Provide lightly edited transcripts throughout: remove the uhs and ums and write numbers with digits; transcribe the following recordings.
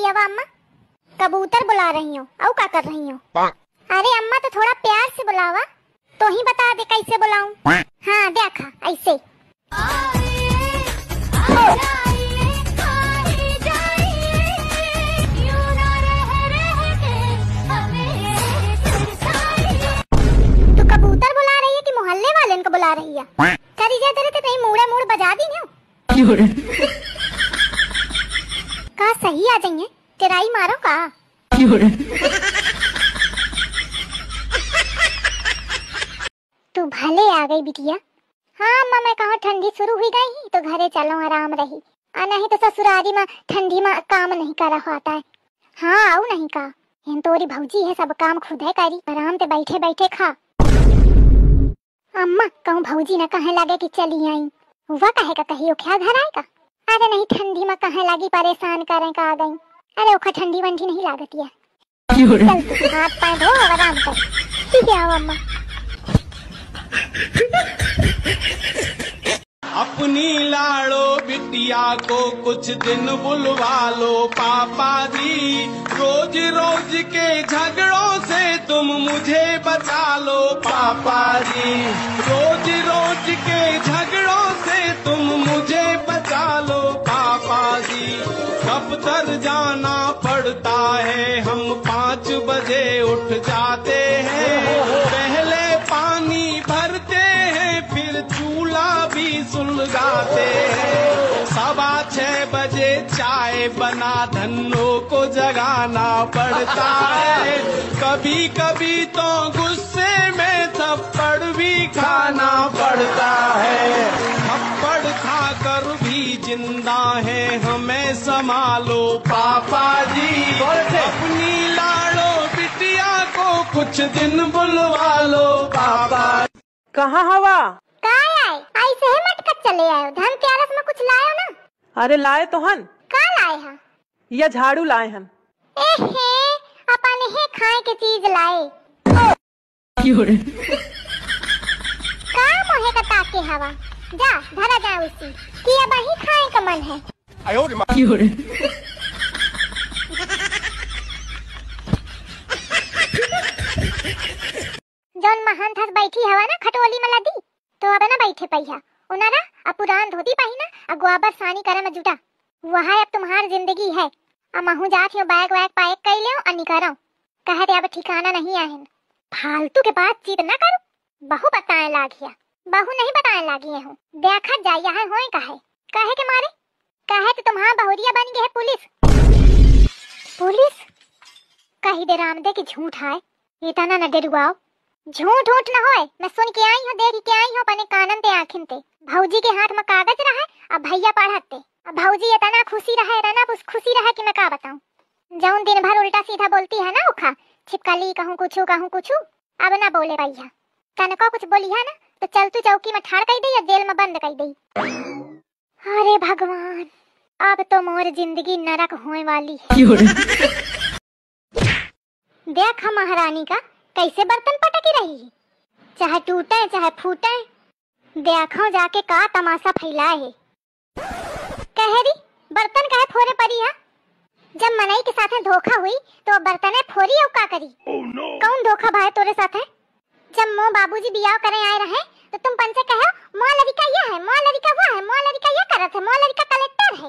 रही हवा अम्मा? कबूतर बुला रही हो और क्या कर रही हो? अरे अम्मा तो थोड़ा प्यार से बुलावा, तो ही बता दे कैसे बुलाऊं। हाँ देखा ऐसे। तू कबूतर बुला रही है कि मोहल्ले वाले इनको बुला रही है? करी जा तेरे तो नहीं मूड़ा मूड़ बजा दी ना। का सही आ जाइए, टेराई मारो का। तू भले आ गई बिटिया। हाँ अम्मा मैं कहा ठंडी शुरू हुई गई तो घरे चलो आराम रही, नहीं तो ससुरारी में ठंडी में काम नहीं कर रहा आता है। हाँ आओ नहीं का, इन तोरी भौजी है सब काम खुद है करी, आराम से बैठे बैठे खा। अम्मा कहूँ भौजी न कहे लगे कि चली आई, वह कहेगा कहियो क्या घर आएगा। अरे नहीं ठंडी में कहे लगी परेशान करें का आ गई। अरे ओखा ठंडी वंडी नहीं लागती है। चल तू हाथ पैर धो आराम कर। ठीक है आओ अम्मा। अपनी लाड़ो बिटिया को कुछ दिन बुलवा लो पापा जी, रोज रोज के झगड़ों से तुम मुझे बचा लो पापा जी, रोज रोज के झगड़ों से तुम मुझे बचा लो पापा जी। दफ्तर जाना पड़ता है, हम 5 बजे उठ जाते हैं, पहले पानी भरते हैं फिर चूल्हा भी सुलगाते हैं, 6:15 बजे चाय बना धन्नों को जगाना पड़ता है, कभी कभी तो गुस्से में थप्पड़ भी खाना पड़ता है, थप्पड़ खाकर भी जिंदा है हमें संभालो पापा जी, अपनी लाड़ो बिटिया को कुछ दिन बुलवा लो पापा। कहाँ हवा? ऐसे ही मटकत चले आए, धनतेरस में कुछ लाए ना? अरे लाए तो हन। का लाए हैं? या झाड़ू लाए हन। एहे अपन ही खाए के चीज लाए। का मोहे का ताके हवा, जा धरा जा उसी कि अब ही खाए का मन है। जौन महंत हस बैठी हवा ना खटोली में लदी, तो अब ना बैठे पहिया उनारा अब पुरान धोती पहिना अब गोबर सानी करे में जुटा, वहाँ अब तुम्हारी जिंदगी है। अब महू जात हो बैग वैग पैक कर ले और निकरो, कहते अब ठिकाना नहीं आहिन। फालतू के बातचीत न करो, बहु बताए लागिया, बहु नहीं बताए लागी हूँ, देखा जाइया है होए कहे के मारे, कहे तो तुम्हारा बहुरिया बन गए है पुलिस। पुलिस कही दे रामदे की झूठ है, इतना न डरुआओ, झूठ उठ न होए, मैं सुन के आई हूँ देख के आई हूँ अपने कानन ते आँखिन ते। भौजी के हाथ में कागज रहा अब भैया पढ़ते, अब भौजी इतना खुशी रहे कि मैं का बताऊं। जौन दिन भर उल्टा सीधा बोलती है ना उखा छिपकली कहूँ कुछ अब ना बोले भैया, तनको कुछ बोली है ना तो चल तू चौकी में ठाड़ कर दी या जेल में बंद कर दी। अरे भगवान अब तो मोर जिंदगी नरक होने वाली है। देख महारानी का कैसे बर्तन पटकी रही, चाहे टूटे चाहे फूटे, देखो जाके का तमाशा फैलाए है। कहरी बर्तन काहे फोरे पड़ी है, जब मनई के साथ धोखा हुई तो बर्तने फोरी और का करी। कौन धोखा भाई तोरे साथ है? जब मो बाबूजी बियाह करे आए रहे तो तुम पन से कहो मो लड़का यह है, मो लड़का वो है, मो लड़का यह करत है, मो लड़का कलेक्टर है,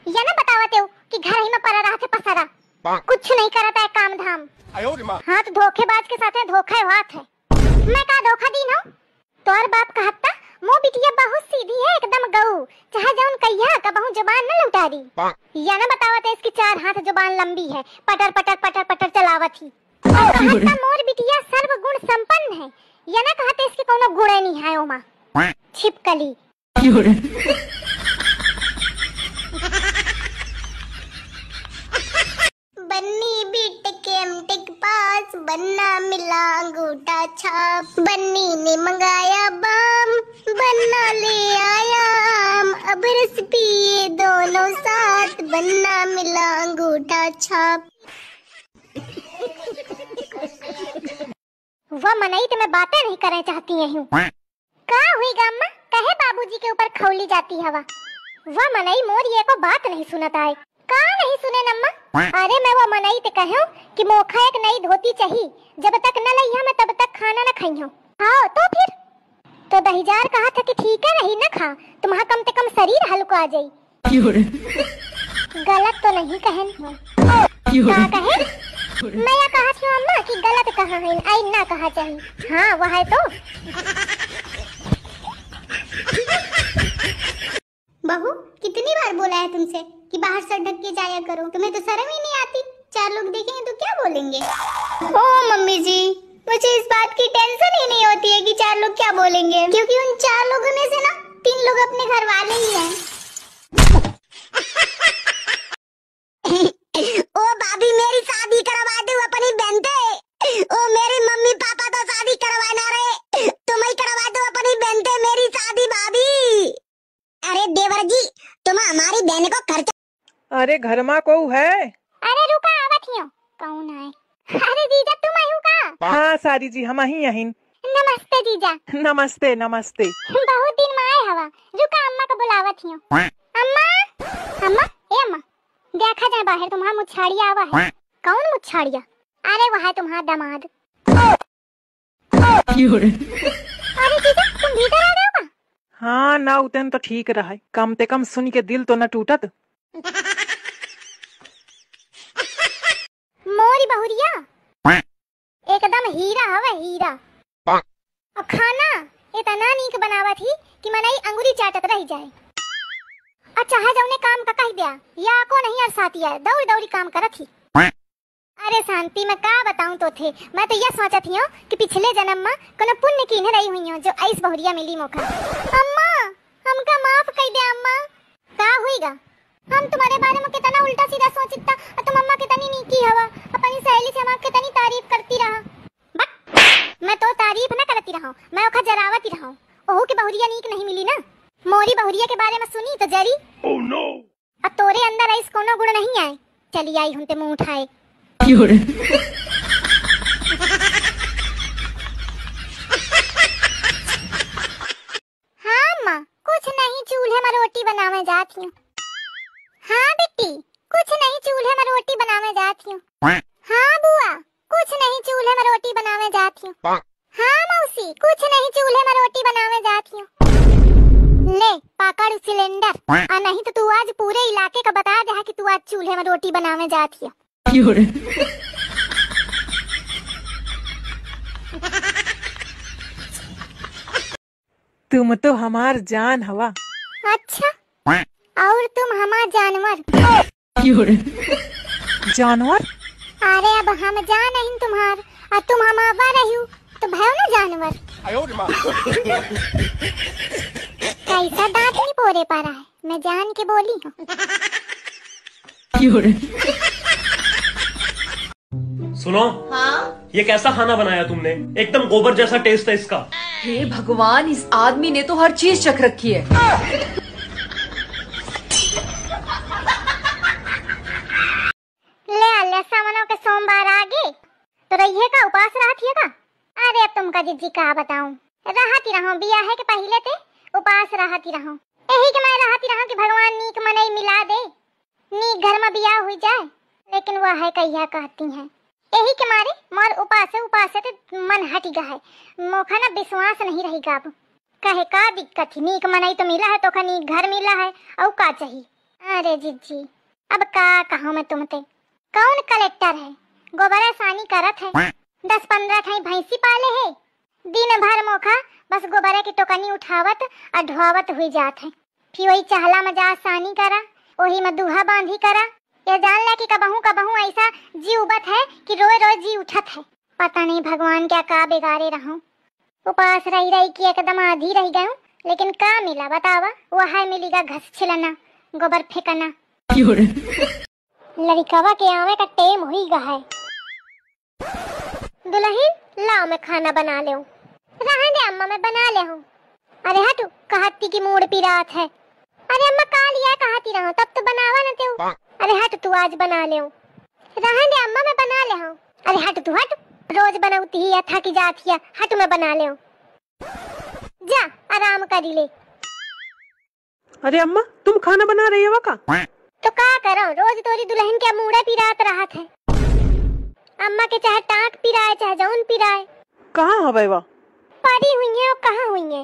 या ना बतावते हो कि घर ही में पड़ा रहा थे पसरा, कुछ नहीं करता है काम धाम। हाँ तो धोखेबाज के साथ धोखा हाथ है। मैं का धोखा दी ना, तोर बाप कहता मो बिटिया बहुत सीधी है एकदम गऊ, चाहे जौन कहिया कबहू जुबान न लौटा दी, या ना बतावत है इसकी 4 हाथ जुबान लंबी है, पटर पटर पटर पटर चलावत ही। कहता मोर बिटिया सर्वगुण संपन्न है, या ना कहते इसके कोनो गुण नहीं है ओमा छिपकली। बन्नी बिट केमटिक पास बन्ना मिला अंगूठा छाप, बन्नी ने मंगाया बाम बन्ना ले आया आम, अब रस पिए दोनों साथ बन्ना मिला अंगूठा छाप। वह मनई तो मैं बातें नहीं करना चाहती हूँ। का हुई गामा कहे बाबूजी के ऊपर खौली जाती हवा, वह मनई मोर ये को बात नहीं सुनत आए, का नहीं सुने नम्मा। अरे मैं वो मनई ते कहूं कि मोखा एक नई धोती चाहिए, जब तक न लइहा मैं तब तक खाना न खइयो। हाँ तो फिर तो दहीजार कहा था कि ठीक है नहीं न खा, तुम्हारा कम से कम शरीर हल्का आ जाई। गलत तो नहीं कहन का कहे? मैं या कहा थी अम्मा कि गलत कहा है, आई ना कहा चाहिए। हाँ वह है तो। बहू कितनी बार बोला है तुमसे कि बाहर सर ढक के जाया करो, तुम्हें तो शर्म ही नहीं आती। 4 लोग देखेंगे तो क्या बोलेंगे? ओ मम्मी जी, मुझे इस बात की टेंशन ही नहीं होती है कि 4 लोग क्या बोलेंगे, क्योंकि उन 4 लोगों में से ना 3 लोग अपने घर वाले ही हैं। ओ भाभी मेरी शादी करवा दो अपनी बहन से। ओ मेरी मम्मी पापा तो शादी करवा ना रहे, तुम ही करवा दो अपनी बहन से मेरी शादी भाभी। अरे देवर जी, तुम हमारी बहन को खर्चा। अरे घर में को है? अरे रुका आवत हियो। कौन है? अरे जीजा तुम आयु का? हाँ सारी जी हम ही यहीं। नमस्ते जीजा। नमस्ते नमस्ते। बहुत दिन में आए हवा। रुका अम्मा को बुलावत हियो। अम्मा अम्मा ए अम्मा देखा जाए बाहर तुम्हारा मुछाड़िया आवा है। कौन मुछाड़िया? अरे वह है तुम्हारा दामाद। अरे जीजा तुम भीतर आ रहे हो का? हाँ ना उतन तो ठीक रहा, कम से कम सुन के दिल तो न टूटत। मोरी बहुरिया एकदम हीरा हवे हीरा। और खाना इतना नीक बनावा थी कि मनई अंगुरी चाटत रह जाए। अच्छा है जौने काम का कह दिया या को नहीं अरसाती है, दौड़ दौड़ी काम करत थी। अरे शांति में का बताऊं तो थे, मैं तो ये सोचत हियो कि पिछले जन्म में कोनो पुण्य कीने रही हुई हो जो ऐस बहुरिया मिली मौका। अम्मा हमका माफ कर दे अम्मा। का होईगा? हम तुम्हारे बारे में कितना उल्टा सीधा सोचता और तुम अम्मा कितनी नीकी हवा, अपनी सहेली से हमारी कितनी तारीफ करती रहा। बट मैं तो तारीफ न करती रहा, मैं ओखा जरावत ही रहा। ओहू के बहुरिया नीक नहीं मिली ना। मोरी बहुरिया के बारे में सुनी तो जरी। Oh no! अब तोरे अंदर ऐस कोनो गुण नहीं आए। चली आई हूं ते मुंह उठाए। हाँ माँ कुछ नहीं, चूल्हे में रोटी बनावे जाती हूँ। हाँ बेटी कुछ नहीं, चूल्हे में रोटी बनावे जाती हूँ। हाँ बुआ कुछ नहीं, चूल्हे में रोटी बनावे जाती हूँ। हाँ मौसी कुछ नहीं, चूल्हे में रोटी बनावे जाती हूँ। ले पकड़ सिलेंडर, और नहीं तो तू आज पूरे इलाके का बता दे कि तू आज चूल्हे में रोटी बनावे जाती है। तुम तो हमार जान हवा। अच्छा और तुम हमार जानवर। जानवर? अरे अब हम जान नहीं तुम्हार और तुम हम आवा रही तो भयो ना जानवर। कैसा दांत नहीं पोरे पा रहा है, मैं जान के बोली हूँ। सुनो। हाँ? ये कैसा खाना बनाया तुमने? एकदम गोबर जैसा टेस्ट है इसका। हे भगवान, इस आदमी ने तो हर चीज चख रखी है। ले सामनों के सोमवार आगे तो रहिए का उपास रहा का। अरे अब तुमका जिज्जी का बताऊं, रहती रहो बिया है के पहले ते उपास रहती रहो। यही के मैं रहती रहो कि भगवान नीक मनई मिला दे, नीक घर में बिया हुई जाए। लेकिन वह है कहिया कहती हैं यही के मारे मोर उपास तो मन हट गया है। मोखा ना विश्वास नहीं रही गाब। कहे का दिक्कत थी, नीक मनई तो मिला है तो का नीक घर मिला है और का चाहिए। अरे जिज्जी अब का कहूं मैं तुमते, कौन कलेक्टर है गोबरा सानी करत है, 10-15 ठाई भैंसी पाले है। दिन भर मोखा बस गोबरा की टोकनी उठावत और ढोवत हुई जात है। फिर वही चहला में जा सानी करा, वही में दूहा बांधी करा। ये जान ला कि कबहू ऐसा जी उबत है कि रोए रोए जी उठत है। पता नहीं भगवान क्या का बिगाड़े रहूं। उपास रही रही कि एकदम आधी रह गयूं, लेकिन का मिला बतावा? वह मिलेगा घस छिलना, गोबर फेंकना। लड़कवा के आवे का टेम हुई गा है। दुल्हन लाओ मैं खाना बना ले। रहने दे अम्मा मैं बना ले हूँ। अरे हटू कहती की मूड पिरात है। अरे अम्मा का लिया कहती रहो तब तो बनावा न ते। अरे हट तू आज बना ले। रहने दे अम्मा मैं बना ले हूँ। अरे हट तू हट, रोज बनाती ही या थकी जाती है। हट मैं बना ले। जा आराम करी ले। अरे अम्मा तुम खाना बना रही हो का? तो का करो, रोज तोरी दुल्हन के मुड़ा पिरात रहत है। अम्मा के चाहे टांक पिराए चाहे जौन पिराए। कहाँ हवे बा? पड़ी हुई है और कहाँ हुई है।